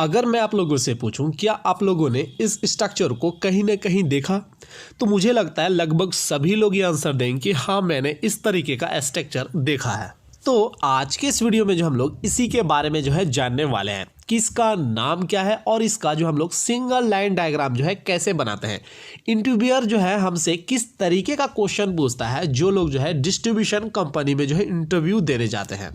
अगर मैं आप लोगों से पूछूं क्या आप लोगों ने इस स्ट्रक्चर को कहीं ना कहीं देखा, तो मुझे लगता है लगभग सभी लोग ये आंसर देंगे कि हाँ मैंने इस तरीके का स्ट्रक्चर देखा है। तो आज के इस वीडियो में जो हम लोग इसी के बारे में जो है जानने वाले हैं कि इसका नाम क्या है और इसका जो हम लोग सिंगल लाइन डायग्राम जो है कैसे बनाते हैं। इंटरव्यूअर जो है हमसे किस तरीके का क्वेश्चन पूछता है जो लोग जो है डिस्ट्रीब्यूशन कंपनी में जो है इंटरव्यू देने जाते हैं।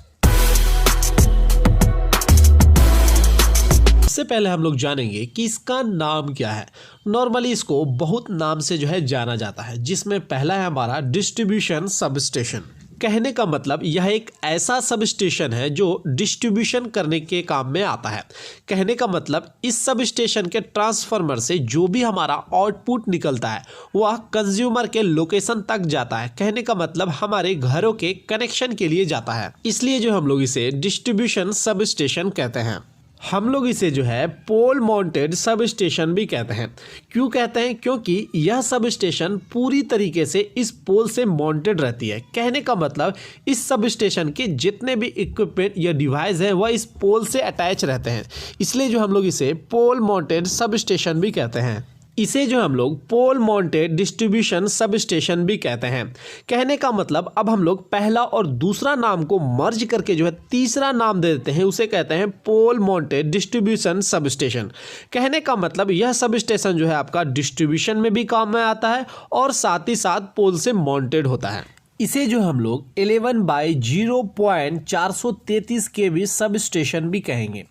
सबसे पहले हम लोग जानेंगे कि इसका नाम क्या है। नॉर्मली इसको बहुत नाम से जो है जाना जाता है, जिसमें पहला है हमारा डिस्ट्रीब्यूशन सबस्टेशन। कहने का मतलब यह एक ऐसा सबस्टेशन है जो डिस्ट्रीब्यूशन करने के काम में आता है। कहने का मतलब इस सबस्टेशन के ट्रांसफार्मर से जो भी हमारा आउटपुट निकलता है वह कंज्यूमर के लोकेशन तक जाता है। कहने का मतलब हमारे घरों के कनेक्शन के लिए जाता है, इसलिए जो हम लोग इसे डिस्ट्रीब्यूशन सबस्टेशन कहते हैं। हम लोग इसे जो है पोल माउंटेड सब स्टेशन भी कहते हैं। क्यों कहते हैं? क्योंकि यह सब स्टेशन पूरी तरीके से इस पोल से माउंटेड रहती है। कहने का मतलब इस सब स्टेशन के जितने भी इक्विपमेंट या डिवाइस है वह इस पोल से अटैच रहते हैं, इसलिए जो हम लोग इसे पोल माउंटेड सब स्टेशन भी कहते हैं। इसे जो हम लोग पोल माउंटेड डिस्ट्रीब्यूशन सब स्टेशन भी कहते हैं। कहने का मतलब अब हम लोग पहला और दूसरा नाम को मर्ज करके जो है तीसरा नाम दे देते हैं, उसे कहते हैं पोल माउंटेड डिस्ट्रीब्यूशन सब स्टेशन। कहने का मतलब यह सब स्टेशन जो है आपका डिस्ट्रीब्यूशन में भी काम में आता है और साथ ही साथ पोल से माउंटेड होता है। इसे जो हम लोग 11/0.433 kV सब स्टेशन भी कहेंगे।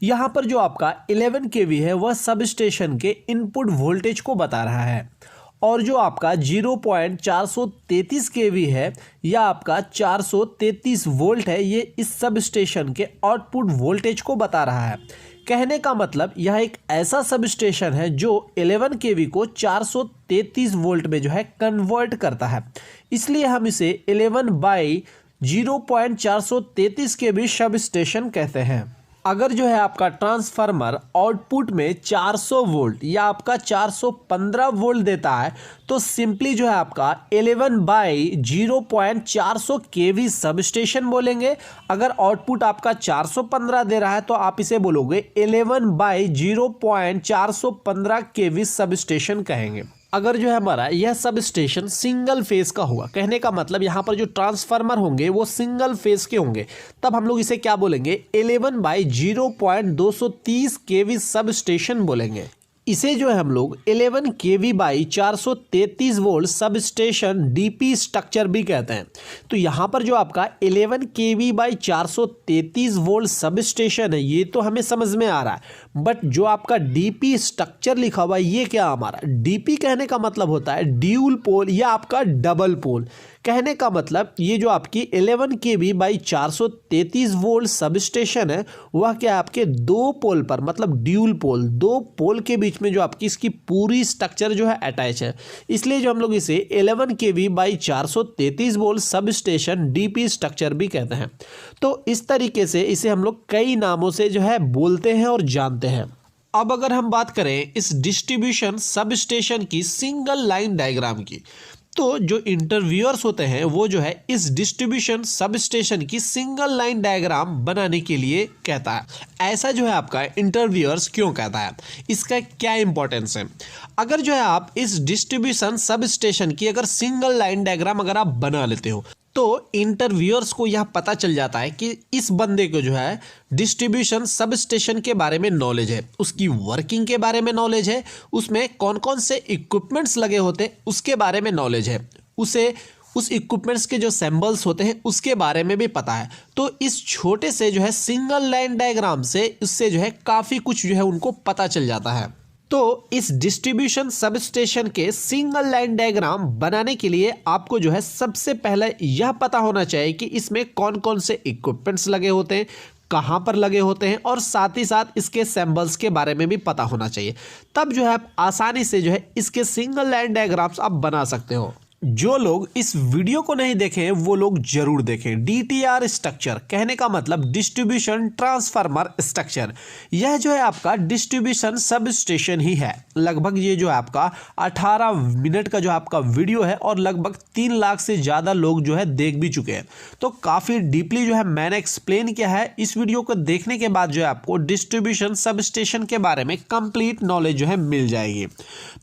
यहाँ पर जो आपका 11 kV है वह सब स्टेशन के इनपुट वोल्टेज को बता रहा है, और जो आपका 0.433 kV है या आपका 433 वोल्ट है, ये इस सब स्टेशन के आउटपुट वोल्टेज को बता रहा है। कहने का मतलब यह एक ऐसा सब स्टेशन है जो 11 kV को 433 वोल्ट में जो है कन्वर्ट करता है, इसलिए हम इसे 11/0.433 kV सब स्टेशन कहते हैं। अगर जो है आपका ट्रांसफार्मर आउटपुट में 400 वोल्ट या आपका 415 वोल्ट देता है तो सिंपली जो है आपका 11/0.400 kV सब स्टेशन बोलेंगे। अगर आउटपुट आपका 415 दे रहा है तो आप इसे बोलोगे 11/0.415 kV सब स्टेशन कहेंगे। अगर जो है हमारा यह सब स्टेशन सिंगल फेज का हुआ, कहने का मतलब यहाँ पर जो ट्रांसफार्मर होंगे वो सिंगल फेज के होंगे, तब हम लोग इसे क्या बोलेंगे 11/0.230 kV सब स्टेशन बोलेंगे। इसे जो है हम लोग 11 kV/433 volt sub station DP structure भी कहते हैं। तो यहाँ पर जो आपका 11 kV/433 वोल्ट सब स्टेशन है ये तो हमें समझ में आ रहा है, बट जो आपका डीपी स्ट्रक्चर लिखा हुआ है ये क्या हमारा डीपी कहने का मतलब होता है ड्यूल पोल या आपका डबल पोल। कहने का मतलब ये जो आपकी 11 kV/433 वोल्ट सब स्टेशन है वह क्या आपके दो पोल पर मतलब ड्यूल पोल, दो पोल के बीच में जो आपकी इसकी पूरी स्ट्रक्चर जो है अटैच है, इसलिए जो हम लोग इसे 11 kV/433 volt sub station DP structure भी कहते हैं। तो इस तरीके से इसे हम लोग कई नामों से जो है बोलते हैं और जानते हैं। अब अगर हम बात करें इस डिस्ट्रीब्यूशन सब स्टेशन की सिंगल लाइन डायग्राम की, तो जो इंटरव्यूअर्स होते हैं वो जो है इस डिस्ट्रीब्यूशन सब स्टेशन की सिंगल लाइन डायग्राम बनाने के लिए कहता है। ऐसा जो है आपका इंटरव्यूअर्स क्यों कहता है, इसका क्या इंपॉर्टेंस है? अगर जो है आप इस डिस्ट्रीब्यूशन सब स्टेशन की अगर सिंगल लाइन डायग्राम अगर आप बना लेते हो तो इंटरव्यूअर्स को यह पता चल जाता है कि इस बंदे को जो है डिस्ट्रीब्यूशन सब स्टेशन के बारे में नॉलेज है, उसकी वर्किंग के बारे में नॉलेज है, उसमें कौन कौन से इक्विपमेंट्स लगे होते हैं उसके बारे में नॉलेज है, उसे उस इक्विपमेंट्स के जो सैम्बल्स होते हैं उसके बारे में भी पता है। तो इस छोटे से जो है सिंगल लाइन डायग्राम से उससे जो है काफ़ी कुछ जो है उनको पता चल जाता है। तो इस डिस्ट्रीब्यूशन सब स्टेशन के सिंगल लाइन डायग्राम बनाने के लिए आपको जो है सबसे पहले यह पता होना चाहिए कि इसमें कौन कौन से इक्विपमेंट्स लगे होते हैं, कहाँ पर लगे होते हैं, और साथ ही साथ इसके सैम्बल्स के बारे में भी पता होना चाहिए। तब जो है आप आसानी से जो है इसके सिंगल लाइन डायग्राम्स आप बना सकते हो। जो लोग इस वीडियो को नहीं देखें वो लोग जरूर देखें। DTR स्ट्रक्चर कहने का मतलब डिस्ट्रीब्यूशन ट्रांसफार्मर स्ट्रक्चर। यह जो है आपका डिस्ट्रीब्यूशन सब स्टेशन ही है। लगभग ये जो है आपका 18 मिनट का जो आपका वीडियो है और लगभग 3 लाख से ज़्यादा लोग जो है देख भी चुके हैं। तो काफ़ी डीपली जो है मैंने एक्सप्लेन किया है। इस वीडियो को देखने के बाद जो है आपको डिस्ट्रीब्यूशन सब स्टेशन के बारे में कंप्लीट नॉलेज जो है मिल जाएगी।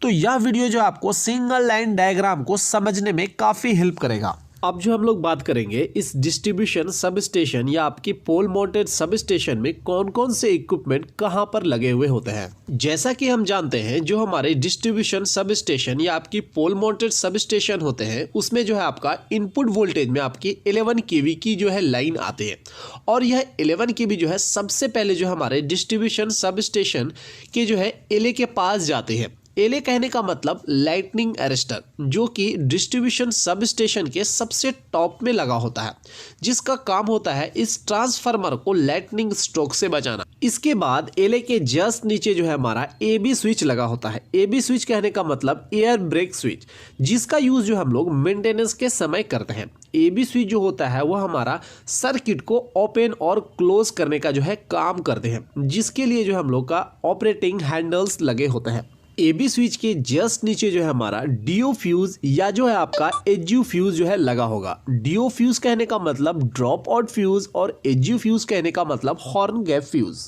तो यह वीडियो जो आपको सिंगल लाइन डायग्राम को समझने में काफ़ी हेल्प करेगा। अब जो हम लोग बात करेंगे इस डिस्ट्रीब्यूशन सब स्टेशन या आपकी पोल माउंटेड सब स्टेशन में कौन कौन से इक्विपमेंट कहां पर लगे हुए होते हैं। जैसा कि हम जानते हैं जो हमारे डिस्ट्रीब्यूशन सब स्टेशन या आपकी पोल माउंटेड सब स्टेशन होते हैं उसमें जो है आपका इनपुट वोल्टेज में आपकी 11 kV की जो है लाइन आती है और यह 11 kV जो है सबसे पहले जो हमारे डिस्ट्रीब्यूशन सब स्टेशन के जो है एलए के पास जाते हैं। एलए कहने का मतलब लाइटनिंग अरेस्टर, जो कि डिस्ट्रीब्यूशन सब स्टेशन के सबसे टॉप में लगा होता है, जिसका काम होता है इस ट्रांसफार्मर को लाइटनिंग स्ट्रोक से बचाना। इसके बाद एलए के जस्ट नीचे जो है हमारा एबी स्विच लगा होता है। एबी स्विच कहने का मतलब एयर ब्रेक स्विच, जिसका यूज जो हम लोग मेंटेनेंस के समय करते हैं। एबी स्विच जो होता है वह हमारा सर्किट को ओपन और क्लोज करने का जो है काम करते हैं, जिसके लिए जो हम लोग का ऑपरेटिंग हैंडल्स लगे होते हैं। एबी स्विच के जस्ट नीचे जो है हमारा डीओ फ्यूज या जो है आपका एचयू फ्यूज जो है लगा होगा। डीओ फ्यूज कहने का मतलब ड्रॉप आउट फ्यूज और एचयू फ्यूज कहने का मतलब हॉर्न गैप फ्यूज।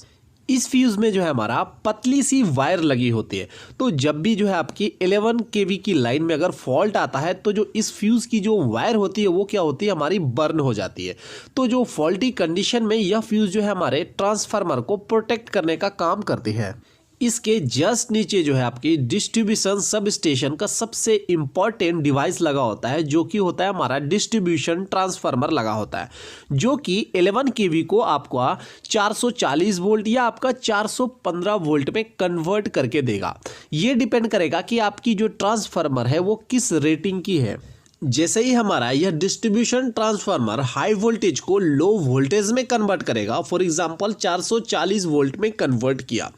इस फ्यूज में जो है हमारा पतली सी वायर लगी होती है। तो जब भी जो है आपकी 11 kV की लाइन में अगर फॉल्ट आता है तो जो इस फ्यूज की जो वायर होती है वो क्या होती है, हमारी बर्न हो जाती है। तो जो फॉल्टी कंडीशन में यह फ्यूज जो है हमारे ट्रांसफार्मर को प्रोटेक्ट करने का काम करती है। इसके जस्ट नीचे जो है आपकी डिस्ट्रीब्यूशन सब स्टेशन का सबसे इंपॉर्टेंट डिवाइस लगा होता है, जो कि होता है हमारा डिस्ट्रीब्यूशन ट्रांसफार्मर लगा होता है, जो कि 11 kV को आपका 440 वोल्ट या आपका 415 वोल्ट में कन्वर्ट करके देगा। ये डिपेंड करेगा कि आपकी जो ट्रांसफार्मर है वो किस रेटिंग की है। जैसे ही हमारा यह डिस्ट्रीब्यूशन ट्रांसफार्मर हाई वोल्टेज को लो वोल्टेज में कन्वर्ट करेगा, फॉर एग्जांपल 440 वोल्ट में कन्वर्ट किया,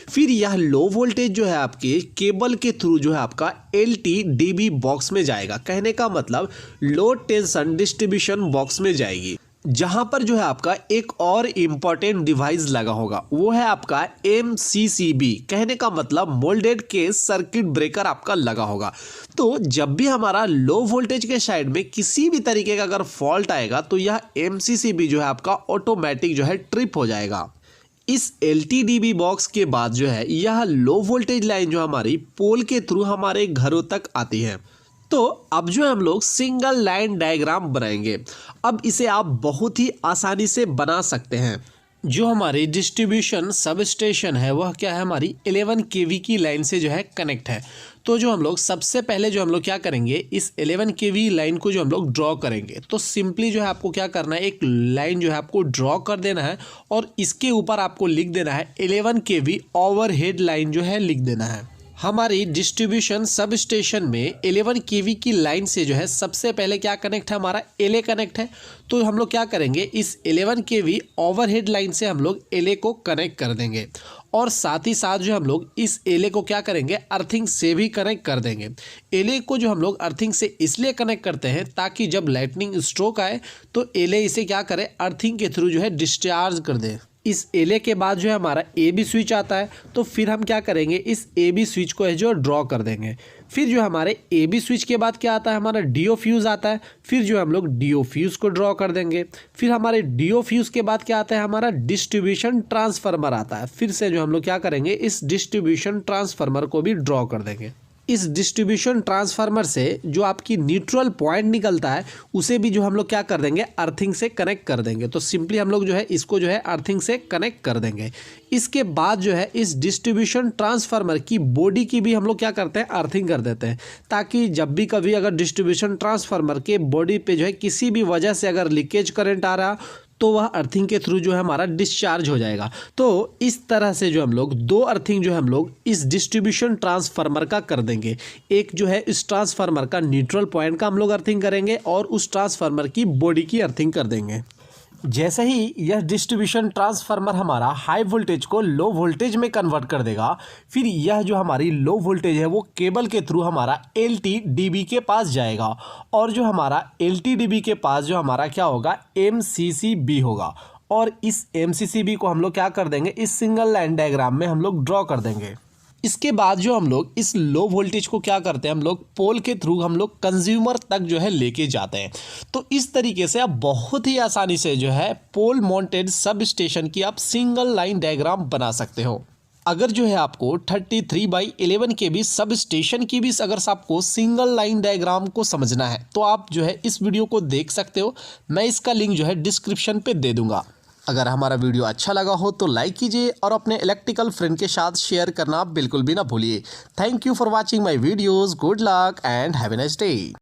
फिर यह लो वोल्टेज जो है आपके केबल के थ्रू जो है आपका LTDB बॉक्स में जाएगा। कहने का मतलब लो टेंशन डिस्ट्रीब्यूशन बॉक्स में जाएगी, जहां पर जो है आपका एक और इम्पॉर्टेंट डिवाइस लगा होगा, वो है आपका MCCB। कहने का मतलब मोल्डेड केस सर्किट ब्रेकर आपका लगा होगा। तो जब भी हमारा लो वोल्टेज के साइड में किसी भी तरीके का अगर फॉल्ट आएगा तो यह MCCB जो है आपका ऑटोमेटिक जो है ट्रिप हो जाएगा। इस LTDB बॉक्स के बाद जो है यह लो वोल्टेज लाइन जो हमारी पोल के थ्रू हमारे घरों तक आती है। तो अब जो हम लोग सिंगल लाइन डायग्राम बनाएंगे। अब इसे आप बहुत ही आसानी से बना सकते हैं। जो हमारी डिस्ट्रीब्यूशन सब स्टेशन है वह क्या है, हमारी 11 kV की लाइन से जो है कनेक्ट है। तो जो हम लोग सबसे पहले जो हम लोग क्या करेंगे, इस 11 kV लाइन को जो हम लोग ड्रॉ करेंगे, तो सिंपली जो है आपको क्या करना है, एक लाइन जो है आपको ड्रॉ कर देना है और इसके ऊपर आपको लिख देना है 11 kV ओवरहेड लाइन जो है लिख देना है। हमारी डिस्ट्रीब्यूशन सब स्टेशन में 11 kV की लाइन से जो है सबसे पहले क्या कनेक्ट है, हमारा एलए कनेक्ट है। तो हम लोग क्या करेंगे, इस 11 kV ओवरहेड लाइन से हम लोग एलए को कनेक्ट कर देंगे और साथ ही साथ जो हम लोग इस एलए को क्या करेंगे, अर्थिंग से भी कनेक्ट कर देंगे। एलए को जो हम लोग अर्थिंग से इसलिए कनेक्ट करते हैं ताकि जब लाइटनिंग स्ट्रोक आए तो एलए इसे क्या करे, अर्थिंग के थ्रू जो है डिस्चार्ज कर दे। इस एलए के बाद जो है हमारा एबी स्विच आता है, तो फिर हम क्या करेंगे, इस एबी स्विच को है जो ड्रॉ कर देंगे। फिर जो हमारे एबी स्विच के बाद क्या आता है, हमारा डीओ फ्यूज़ आता है। फिर जो हम लोग डीओ फ्यूज़ को ड्रॉ कर देंगे। फिर हमारे डीओ फ्यूज़ के बाद क्या आता है, हमारा डिस्ट्रीब्यूशन ट्रांसफार्मर आता है। फिर से जो हम लोग क्या करेंगे, इस डिस्ट्रीब्यूशन ट्रांसफार्मर को भी ड्रॉ कर देंगे। इस डिस्ट्रीब्यूशन ट्रांसफार्मर से जो आपकी न्यूट्रल पॉइंट निकलता है उसे भी जो हम लोग क्या कर देंगे, अर्थिंग से कनेक्ट कर देंगे। तो सिंपली हम लोग जो है इसको जो है अर्थिंग से कनेक्ट कर देंगे। इसके बाद जो है इस डिस्ट्रीब्यूशन ट्रांसफार्मर की बॉडी की भी हम लोग क्या करते हैं, अर्थिंग कर देते हैं, ताकि जब भी कभी अगर डिस्ट्रीब्यूशन ट्रांसफार्मर के बॉडी पे जो है किसी भी वजह से अगर लीकेज करंट आ रहा तो वह अर्थिंग के थ्रू जो है हमारा डिस्चार्ज हो जाएगा। तो इस तरह से जो हम लोग 2 अर्थिंग जो हम लोग इस डिस्ट्रीब्यूशन ट्रांसफार्मर का कर देंगे। एक जो है इस ट्रांसफार्मर का न्यूट्रल पॉइंट का हम लोग अर्थिंग करेंगे और उस ट्रांसफार्मर की बॉडी की अर्थिंग कर देंगे। जैसे ही यह डिस्ट्रीब्यूशन ट्रांसफार्मर हमारा हाई वोल्टेज को लो वोल्टेज में कन्वर्ट कर देगा, फिर यह जो हमारी लो वोल्टेज है वो केबल के थ्रू हमारा LTDB के पास जाएगा, और जो हमारा LTDB के पास जो हमारा क्या होगा, MCCB होगा। और इस MCCB को हम लोग क्या कर देंगे, इस सिंगल लाइन डायग्राम में हम लोग ड्रॉ कर देंगे। इसके बाद जो हम लोग इस लो वोल्टेज को क्या करते हैं, हम लोग पोल के थ्रू हम लोग कंज्यूमर तक जो है लेके जाते हैं। तो इस तरीके से आप बहुत ही आसानी से जो है पोल माउंटेड सब स्टेशन की आप सिंगल लाइन डायग्राम बना सकते हो। अगर जो है आपको 33/11 के भी सब स्टेशन की भी अगर आपको सिंगल लाइन डायग्राम को समझना है तो आप जो है इस वीडियो को देख सकते हो। मैं इसका लिंक जो है डिस्क्रिप्शन पे दे दूंगा। अगर हमारा वीडियो अच्छा लगा हो तो लाइक कीजिए और अपने इलेक्ट्रिकल फ्रेंड के साथ शेयर करना बिल्कुल भी ना भूलिए। Thank you for watching my videos. Good luck and have a nice day.